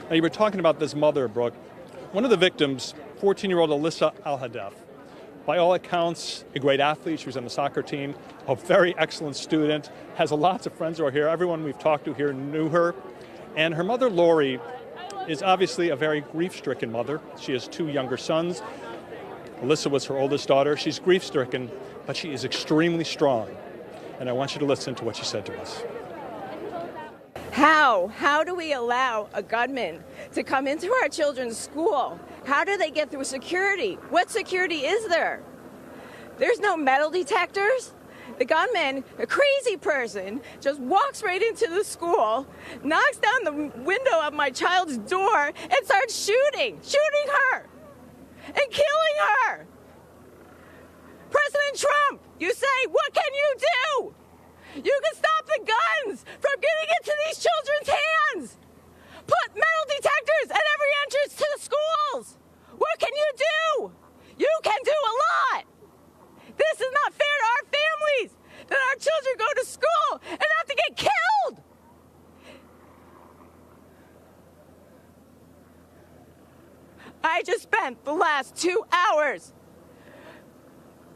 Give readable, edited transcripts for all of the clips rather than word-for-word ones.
Now, you were talking about this mother, Brooke. One of the victims, 14-year-old Alyssa Al-Hadaf, by all accounts, a great athlete. She was on the soccer team, a very excellent student, has lots of friends who are here. Everyone we've talked to here knew her. And her mother, Lori, is obviously a very grief-stricken mother. She has 2 younger sons. Alyssa was her oldest daughter. She's grief-stricken, but she is extremely strong. And I want you to listen to what she said to us. How do we allow a gunman to come into our children's school? How do they get through security? What security is there? There's no metal detectors. The gunman, a crazy person, just walks right into the school, knocks down the window of my child's door, and starts shooting her, and killing her. President Trump, you say, what can you do? You can stop the guns from getting into these children's hands. Put metal detectors at every entrance to the schools. What can you do? You can do a lot. This is not fair to our families, that our children go to school and have to get killed. I just spent the last 2 hours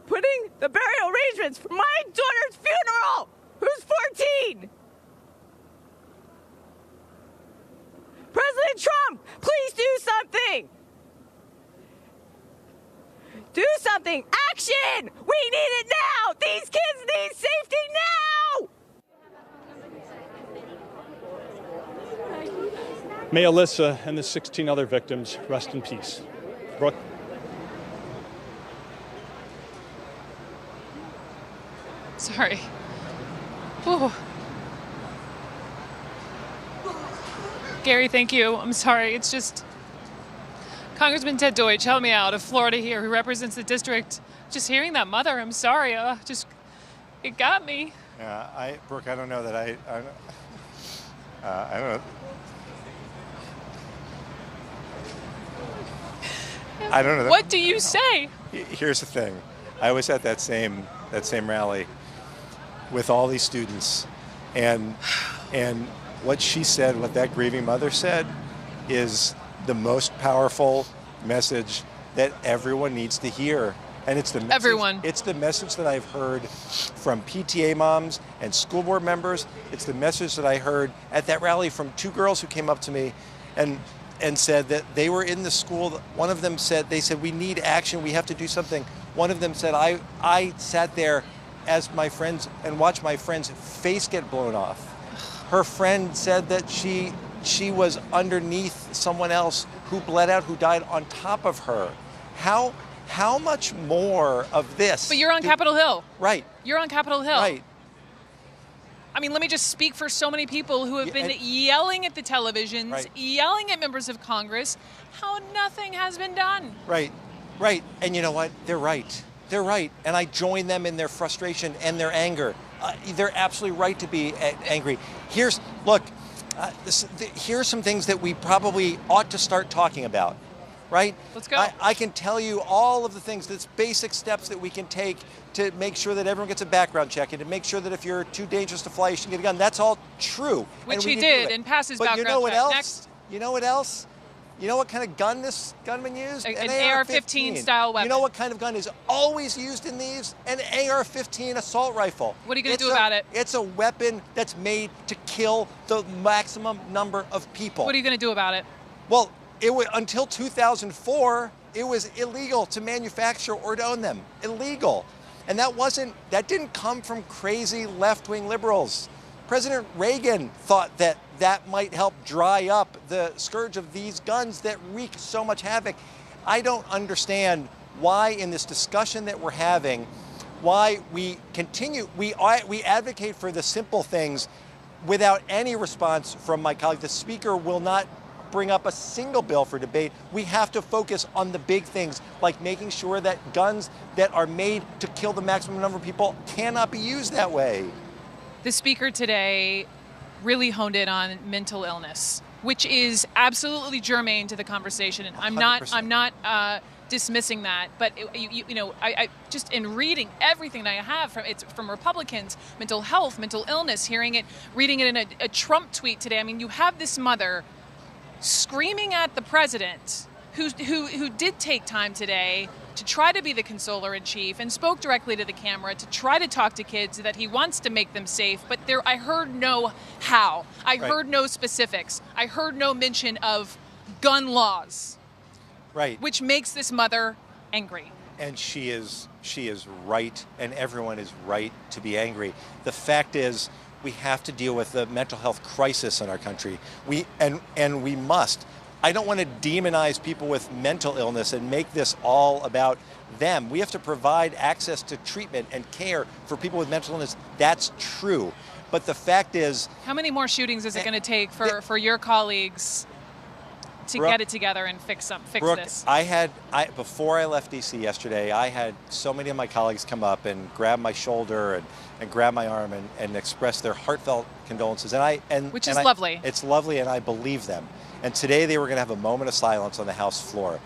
putting the burial arrangements for my daughter's funeral, who's 14. President Trump, please do something. Do something. Action! We need it now! These kids need safety now! May Alyssa and the 16 other victims rest in peace. Brooke? Sorry. Whew. Gary, thank you. I'm sorry. It's just Congressman Ted Deuche, help me out, of Florida here, who represents the district. Just hearing that mother, I'm sorry. It got me. Yeah, Brooke, I don't know that I don't know. I don't know. What do you say? Here's the thing. I was at that same rally with all these students, and what she said, what that grieving mother said, is the most powerful message that everyone needs to hear. And it's the message, everyone. It's the message that I've heard from PTA moms and school board members. It's the message that I heard at that rally from 2 girls who came up to me and said that they were in the school. One of them said, we need action, we have to do something. One of them said, I sat there as my friends and watched my friend's face get blown off. Her friend said that she was underneath someone else who bled out, who died on top of her. How much more of this? But you're on Capitol Hill. Right. You're on Capitol Hill. Right. I mean, let me just speak for so many people who have been yelling at the televisions, right, yelling at members of Congress, how nothing has been done. Right, right. And you know what? They're right. They're right. And I join them in their frustration and their anger. They're absolutely right to be angry. Here's some things that we probably ought to start talking about, right? Let's go. I can tell you all of the things, that's basic steps that we can take to make sure that everyone gets a background check and to make sure that if you're too dangerous to fly, you should get a gun. That's all true. Which he did and passes background check. But you know what else? Next. You know what else? You know what kind of gun this gunman used? An AR-15 style weapon. You know what kind of gun is always used in these? An AR-15 assault rifle. What are you going to do about it? It's a weapon that's made to kill the maximum number of people. What are you going to do about it? Well, until 2004, it was illegal to manufacture or to own them. Illegal. And that didn't come from crazy left-wing liberals. President Reagan thought that might help dry up the scourge of these guns that wreak so much havoc. I don't understand why in this discussion that we're having, why we advocate for the simple things without any response from my colleague. The speaker will not bring up a single bill for debate. We have to focus on the big things, like making sure that guns that are made to kill the maximum number of people cannot be used that way. The speaker today really honed in on mental illness, which is absolutely germane to the conversation. And I'm not dismissing that, but I just in reading everything that I have from Republicans, mental health, mental illness, reading it in a Trump tweet today. I mean, you have this mother screaming at the president, who did take time today to try to be the consoler-in-chief and spoke directly to the camera to try to talk to kids that he wants to make them safe, but I heard no how. I heard no specifics. I heard no mention of gun laws. Right. Which makes this mother angry. And she is right, and everyone is right to be angry. The fact is, we have to deal with the mental health crisis in our country. We must. I don't want to demonize people with mental illness and make this all about them. We have to provide access to treatment and care for people with mental illness. That's true. But the fact is... How many more shootings is it going to take for your colleagues to get it together and fix this? Before I left D.C. yesterday, I had so many of my colleagues come up and grab my shoulder and grab my arm and express their heartfelt condolences. Which is lovely. It's lovely, and I believe them. And today they were going to have a moment of silence on the House floor.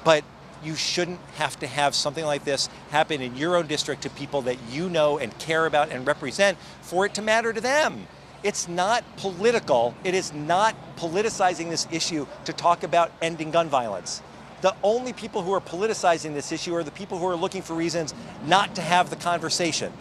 But you shouldn't have to have something like this happen in your own district to people that you know and care about and represent for it to matter to them. It's not political. It is not politicizing this issue to talk about ending gun violence. The only people who are politicizing this issue are the people who are looking for reasons not to have the conversation.